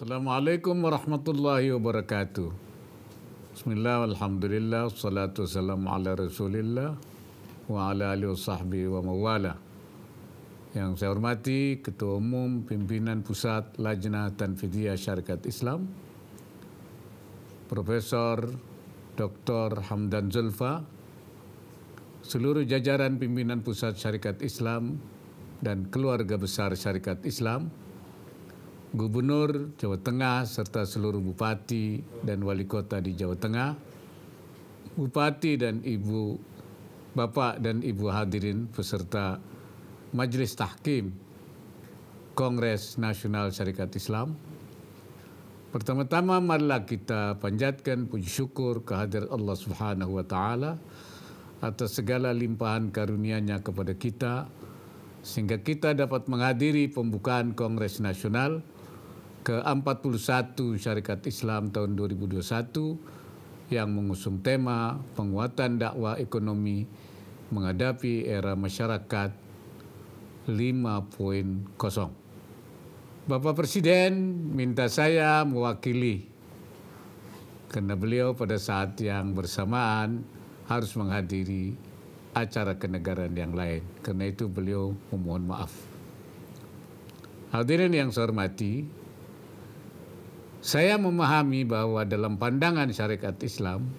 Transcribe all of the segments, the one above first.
Assalamualaikum warahmatullahi wabarakatuh. Bismillah, alhamdulillah, wassalatu wassalamu ala rasulillah wa ala alihi wa sahbihi wa mawala. Yang saya hormati Ketua Umum Pimpinan Pusat Lajnah Tanfidiyah Syarikat Islam, Profesor Dr. Hamdan Zulfa, seluruh jajaran Pimpinan Pusat Syarikat Islam dan keluarga besar Syarikat Islam, Gubernur Jawa Tengah serta seluruh bupati dan wali kota di Jawa Tengah, bupati dan ibu, bapak dan ibu hadirin peserta Majelis Tahkim Kongres Nasional Syarikat Islam. Pertama-tama marilah kita panjatkan puji syukur kehadirat Allah Subhanahu wa taala atas segala limpahan karunia-Nya kepada kita sehingga kita dapat menghadiri pembukaan Kongres Nasional ke-41 Syarikat Islam tahun 2021 yang mengusung tema penguatan dakwah ekonomi menghadapi era masyarakat 5.0. Bapak Presiden minta saya mewakili karena beliau pada saat yang bersamaan harus menghadiri acara kenegaraan yang lain. Karena itu beliau memohon maaf. Hadirin yang saya hormati, saya memahami bahwa dalam pandangan syariat Islam,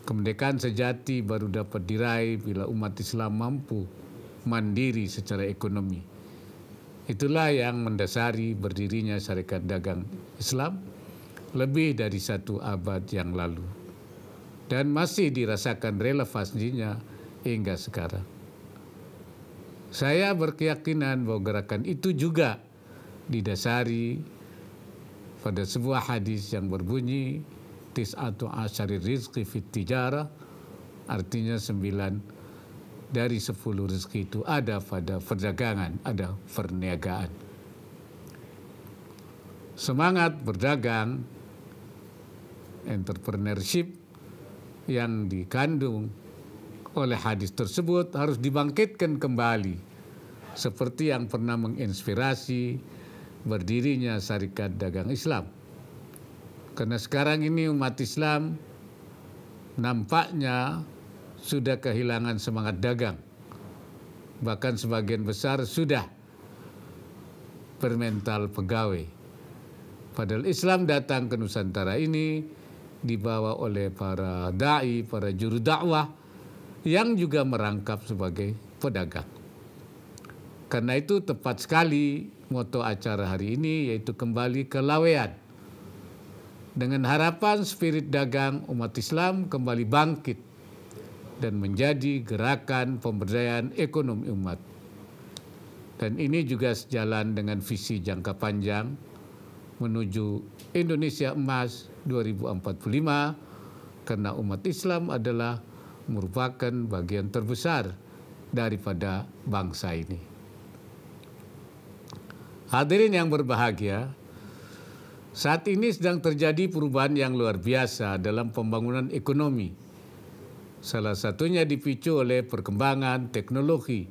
kemerdekaan sejati baru dapat diraih bila umat Islam mampu mandiri secara ekonomi. Itulah yang mendasari berdirinya Syarikat Dagang Islam lebih dari 1 abad yang lalu dan masih dirasakan relevansinya hingga sekarang. Saya berkeyakinan bahwa gerakan itu juga didasari pada sebuah hadis yang berbunyi tis'atu asyari rizqi fit tijarah, artinya 9 dari 10 rezeki itu ada pada perdagangan, ada perniagaan. Semangat berdagang, entrepreneurship yang dikandung oleh hadis tersebut harus dibangkitkan kembali seperti yang pernah menginspirasi berdirinya Syarikat Dagang Islam. Karena sekarang ini umat Islam nampaknya sudah kehilangan semangat dagang. Bahkan sebagian besar sudah bermental pegawai. Padahal Islam datang ke Nusantara ini dibawa oleh para da'i, para juru dakwah yang juga merangkap sebagai pedagang. Karena itu tepat sekali moto acara hari ini yaitu kembali ke lawean. Dengan harapan spirit dagang umat Islam kembali bangkit dan menjadi gerakan pemberdayaan ekonomi umat. Dan ini juga sejalan dengan visi jangka panjang menuju Indonesia Emas 2045 karena umat Islam adalah merupakan bagian terbesar daripada bangsa ini. Hadirin yang berbahagia, saat ini sedang terjadi perubahan yang luar biasa dalam pembangunan ekonomi. Salah satunya dipicu oleh perkembangan teknologi.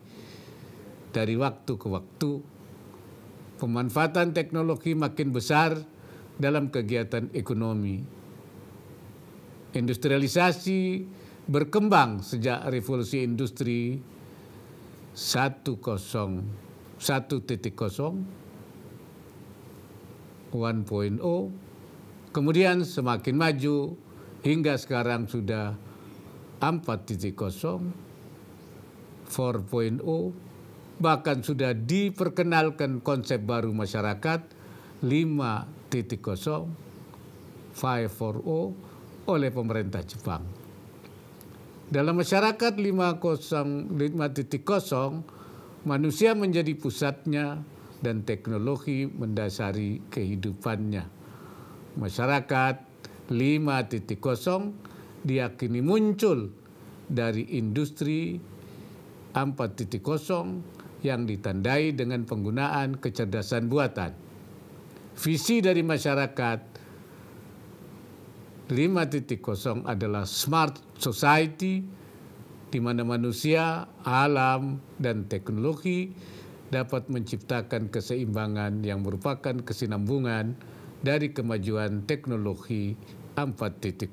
Dari waktu ke waktu, pemanfaatan teknologi makin besar dalam kegiatan ekonomi. Industrialisasi berkembang sejak revolusi industri 1.0, kemudian semakin maju hingga sekarang sudah 4.0, 4.0, bahkan sudah diperkenalkan konsep baru masyarakat 5.0, 5.0 oleh pemerintah Jepang. Dalam masyarakat 5.0, manusia menjadi pusatnya dan teknologi mendasari kehidupannya. Masyarakat 5.0 diyakini muncul dari industri 4.0 yang ditandai dengan penggunaan kecerdasan buatan. Visi dari masyarakat 5.0 adalah smart society di mana manusia, alam, dan teknologi dapat menciptakan keseimbangan yang merupakan kesinambungan dari kemajuan teknologi 4.0.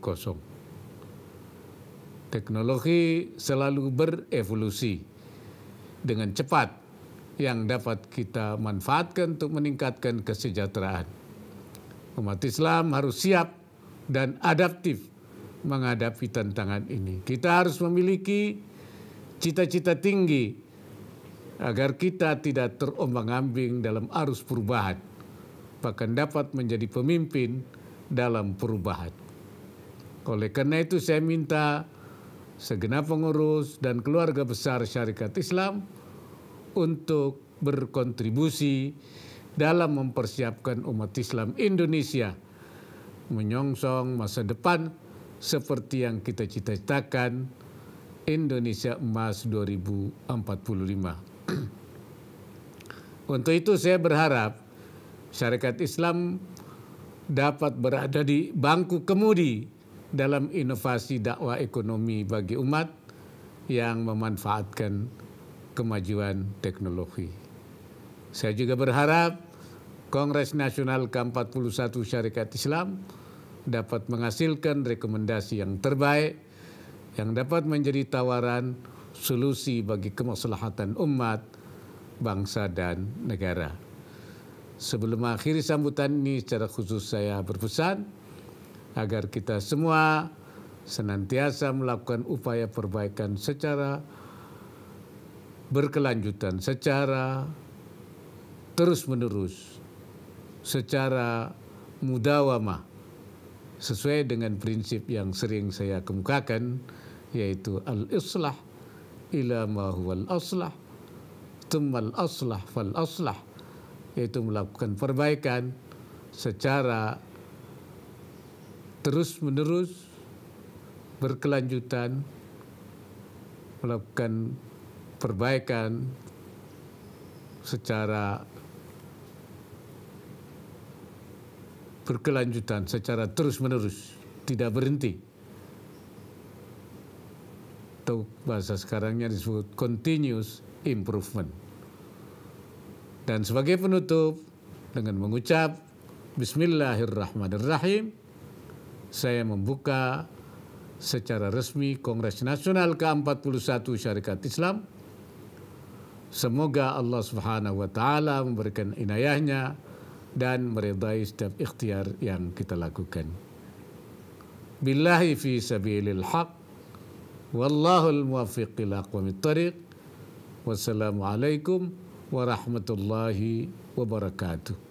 Teknologi selalu berevolusi dengan cepat yang dapat kita manfaatkan untuk meningkatkan kesejahteraan. Umat Islam harus siap dan adaptif menghadapi tantangan ini. Kita harus memiliki cita-cita tinggi agar kita tidak terombang-ambing dalam arus perubahan, bahkan dapat menjadi pemimpin dalam perubahan. Oleh karena itu saya minta segenap pengurus dan keluarga besar Syarikat Islam untuk berkontribusi dalam mempersiapkan umat Islam Indonesia menyongsong masa depan seperti yang kita cita-citakan, Indonesia Emas 2045. Untuk itu saya berharap Syarikat Islam dapat berada di bangku kemudi dalam inovasi dakwah ekonomi bagi umat yang memanfaatkan kemajuan teknologi. Saya juga berharap Kongres Nasional ke-41 Syarikat Islam dapat menghasilkan rekomendasi yang terbaik yang dapat menjadi tawaran solusi bagi kemaslahatan umat, bangsa, dan negara. Sebelum mengakhiri sambutan ini, secara khusus saya berpesan agar kita semua senantiasa melakukan upaya perbaikan secara berkelanjutan, secara terus-menerus, secara mudawamah, sesuai dengan prinsip yang sering saya kemukakan, yaitu al-islah ila ma huwal aslah, thummal aslah fal aslah, yaitu melakukan perbaikan secara terus-menerus, berkelanjutan, melakukan perbaikan secara berkelanjutan, secara terus-menerus, tidak berhenti. Atau bahasa sekarangnya disebut continuous improvement. Dan sebagai penutup, dengan mengucap Bismillahirrahmanirrahim, saya membuka secara resmi Kongres Nasional ke-41 Syarikat Islam. Semoga Allah Subhanahu wa Ta'ala memberikan inayahnya dan meridai setiap ikhtiar yang kita lakukan. Billahi fi sabilil haq, wallahul muwaffiq ila aqwamit thariq. Wassalamualaikum warahmatullahi wabarakatuh.